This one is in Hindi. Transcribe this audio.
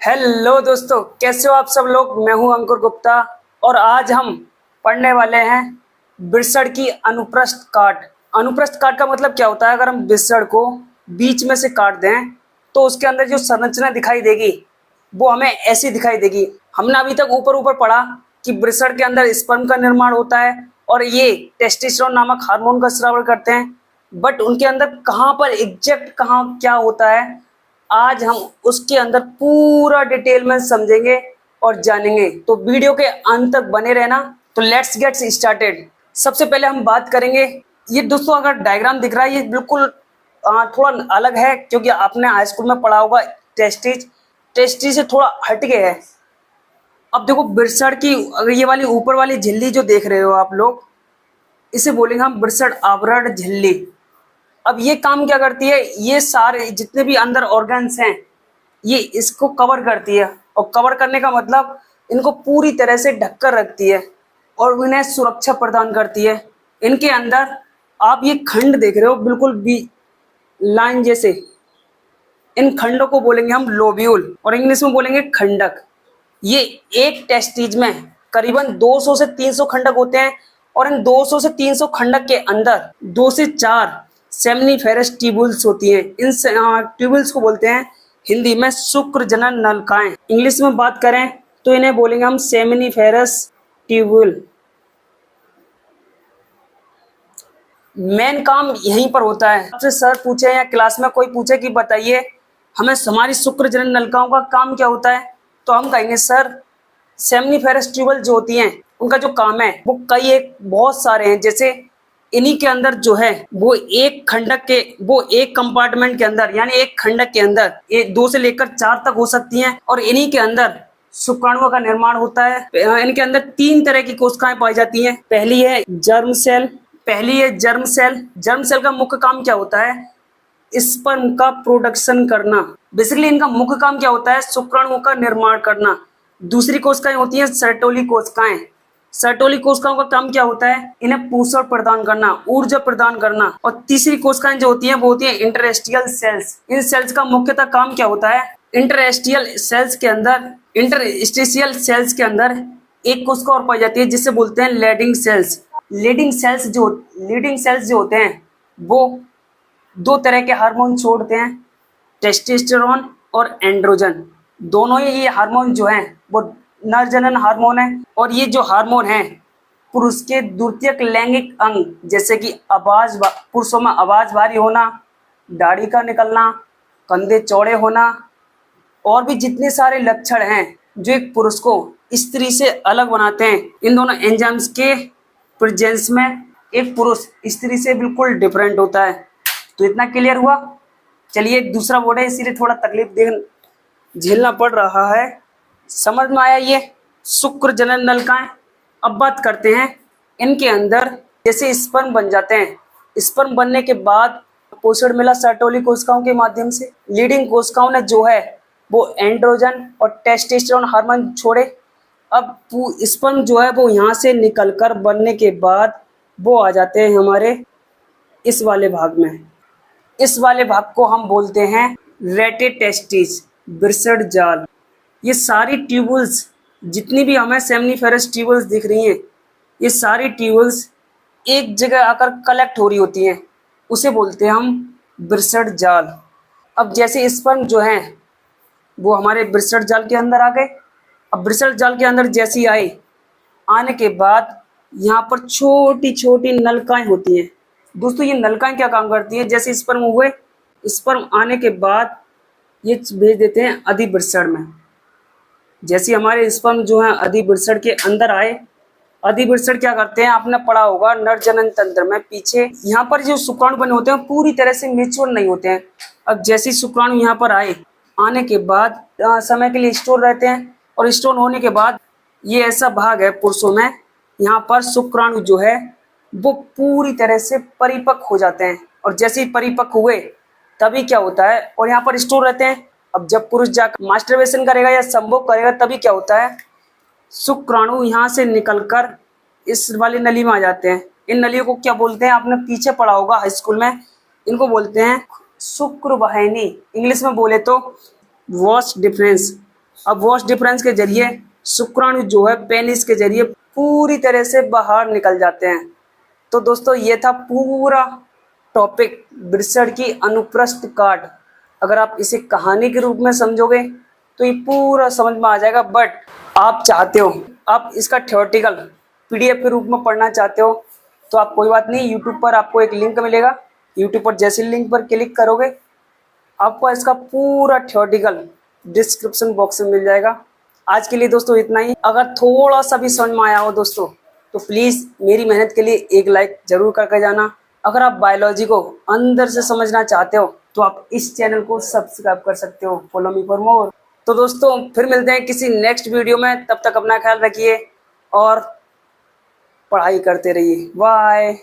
हेलो दोस्तों, कैसे हो आप सब लोग। मैं हूं अंकुर गुप्ता और आज हम पढ़ने वाले हैं बिरसड़ की अनुप्रस्थ काट। अनुप्रस्थ काट का मतलब क्या होता है? अगर हम बिरसड़ को बीच में से काट दें तो उसके अंदर जो संरचना दिखाई देगी वो हमें ऐसी दिखाई देगी। हमने अभी तक ऊपर ऊपर पढ़ा कि बिरसड़ के अंदर स्पर्म का निर्माण होता है और ये टेस्टोस्टेरोन नामक हार्मोन का स्राव करते हैं, बट उनके अंदर कहाँ पर एग्जैक्ट कहाँ क्या होता है आज हम उसके अंदर पूरा डिटेल में समझेंगे और जानेंगे। तो वीडियो के अंत तक बने रहना। तो लेट्स गेट स्टार्टेड। सबसे पहले हम बात करेंगे, ये दोस्तों अगर डायग्राम दिख रहा है ये बिल्कुल थोड़ा अलग है क्योंकि आपने हाई स्कूल में पढ़ा होगा टेस्टिज से थोड़ा हटके है। अब देखो बिरसड़ की अगर ये वाली ऊपर वाली झिल्ली जो देख रहे हो आप लोग, इसे बोलेंगे हम बिरसड़ आवरण झिल्ली। अब ये काम क्या करती है? ये सारे जितने भी अंदर ऑर्गन्स हैं ये इसको कवर करती है, और कवर करने का मतलब इनको पूरी तरह से ढककर रखती है और इन्हें सुरक्षा प्रदान करती है। इनके अंदर आप ये खंड देख रहे हो बिल्कुल भी लाइन जैसे, इन खंडों को बोलेंगे हम लोब्यूल और इंग्लिश में बोलेंगे खंडक। ये एक टेस्टिज में करीबन 200 से 300 खंडक होते हैं और इन 200 से 300 खंडक के अंदर 2 से 4 सेमनीफेरस ट्यूबुल्स होती हैं। इन ट्यूबुल्स को बोलते हैं हिंदी में शुक्र जनन नलिकाएं। इंग्लिश में बात करें तो इन्हें बोलेंगे हम सेमनीफेरस ट्यूबुल। मेन काम यहीं पर होता है। आपसे सर पूछे या क्लास में कोई पूछे कि बताइए हमें हमारी शुक्र जनन नलिकाओं का काम क्या होता है, तो हम कहेंगे सर सेमनीफेरस ट्यूबुल जो होती हैं उनका जो काम है वो बहुत सारे हैं। जैसे इन्हीं के अंदर जो है वो एक कंपार्टमेंट के अंदर यानी एक खंडक के अंदर 2 से लेकर 4 तक हो सकती हैं और इन्हीं के अंदर शुक्राणुओं का निर्माण होता है। इनके अंदर 3 तरह की कोशिकाएं पाई जाती हैं। पहली है जर्म सेल। जर्म सेल का मुख्य काम क्या होता है? स्पर्म का प्रोडक्शन करना। बेसिकली इनका मुख्य काम क्या होता है? शुक्राणुओं का निर्माण करना। दूसरी कोशिकाएं होती हैं सर्टोली कोशिकाएं। सर्टोली कोशिकाओं का काम क्या होता है? इन्हें पोषण प्रदान करना, ऊर्जा प्रदान करना। और तीसरी कोशिकाएं जो होती हैं वो होती हैं इंटरस्टिशियल सेल्स। इन सेल्स का मुख्यतः काम क्या होता है? इंटरस्टिशियल सेल्स के अंदर एक कोशिका और पाई जाती है जिसे बोलते हैं लीडिंग सेल्स। लीडिंग सेल्स जो होते हैं वो 2 तरह के हार्मोन छोड़ते हैं, टेस्टोस्टेरोन और एंड्रोजन। दोनों ही ये हार्मोन जो हैं वो नर जनन हार्मोन है। और ये जो हार्मोन है पुरुष के द्वितीयक लैंगिक अंग जैसे कि पुरुषों में आवाज भारी होना, दाढ़ी का निकलना, कंधे चौड़े होना और भी जितने सारे लक्षण हैं जो एक पुरुष को स्त्री से अलग बनाते हैं, इन दोनों एंजाइम्स के प्रेजेंस में एक पुरुष स्त्री से बिल्कुल डिफरेंट होता है। तो इतना क्लियर हुआ। चलिए दूसरा वर्ड है इसीलिए थोड़ा तकलीफ झेलना पड़ रहा है। समझ में आया ये शुक्र जनन नलिकाएं। अब बात करते हैं इनके अंदर जैसे स्पर्म बन जाते हैं। स्पर्म बनने के बाद पोषण मिला सर्टोली कोशिकाओं के माध्यम से। लीडिंग कोशिकाओं ने जो है वो एंड्रोजन और टेस्टोस्टेरोन हार्मोन छोड़े। अब स्पर्म जो है वो यहाँ से निकलकर बनने के बाद वो आ जाते हैं हमारे इस वाले भाग में। इस वाले भाग को हम बोलते हैं रेटेटेस्टिस, बिरसड़ जाल। ये सारी ट्यूबुल्स जितनी भी हमें सेमनीफेरस ट्यूबुल्स दिख रही हैं ये सारी ट्यूबुल्स एक जगह आकर कलेक्ट हो रही होती हैं, उसे बोलते हैं हम बिरसड़ जाल। अब जैसे स्पर्म जो हैं वो हमारे बिरसड़ जाल के अंदर आ गए। अब बिरसड़ जाल के अंदर जैसे ही आने के बाद यहाँ पर छोटी छोटी नलिकाएं होती हैं। दोस्तों ये नलिकाएं क्या काम करती हैं? जैसे स्पर्म आने के बाद ये भेज देते हैं अधिबिरसड़ में। जैसे हमारे स्पर्म जो है अधिबिरसड़ के अंदर आए, अधिबिरसड़ क्या करते हैं आपने पढ़ा होगा नर जनन तंत्र में पीछे, यहाँ पर जो शुक्राणु बने होते हैं पूरी तरह से मेच्योर नहीं होते हैं। अब जैसे शुक्राणु यहाँ पर आने के बाद समय के लिए स्टोर रहते हैं और स्टोर होने के बाद ये ऐसा भाग है पुरुषों में, यहाँ पर शुक्राणु जो है वो पूरी तरह से परिपक्व हो जाते हैं। और जैसे ही परिपक्व हुए तभी क्या होता है, और यहाँ पर स्टोर रहते हैं। अब जब पुरुष जाकर मास्टरबेशन करेगा या संभोग करेगा तभी क्या होता है, शुक्राणु यहाँ से निकलकर इस वाली नली में आ जाते हैं। इन नलियों को क्या बोलते हैं? आपने पीछे पढ़ा होगा हाई स्कूल में, इनको बोलते हैं शुक्र वाहिनी। इंग्लिश में बोले तो वॉश डिफरेंस। अब वॉश डिफरेंस के जरिए शुक्राणु जो है पेनिस के जरिए पूरी तरह से बाहर निकल जाते हैं। तो दोस्तों ये था पूरा टॉपिक वृषण की अनुप्रस्थ काट। अगर आप इसे कहानी के रूप में समझोगे तो ये पूरा समझ में आ जाएगा। बट आप चाहते हो, आप इसका थ्योरेटिकल पीडीएफ के रूप में पढ़ना चाहते हो तो आप कोई बात नहीं, यूट्यूब पर आपको एक लिंक मिलेगा। यूट्यूब पर जैसे लिंक पर क्लिक करोगे आपको इसका पूरा थ्योरेटिकल डिस्क्रिप्शन बॉक्स में मिल जाएगा। आज के लिए दोस्तों इतना ही। अगर थोड़ा सा भी समझ में आया हो दोस्तों तो प्लीज़ मेरी मेहनत के लिए एक लाइक जरूर करके जाना। अगर आप बायोलॉजी को अंदर से समझना चाहते हो तो आप इस चैनल को सब्सक्राइब कर सकते हो। Follow me for more. तो दोस्तों फिर मिलते हैं किसी नेक्स्ट वीडियो में। तब तक अपना ख्याल रखिए और पढ़ाई करते रहिए। बाय।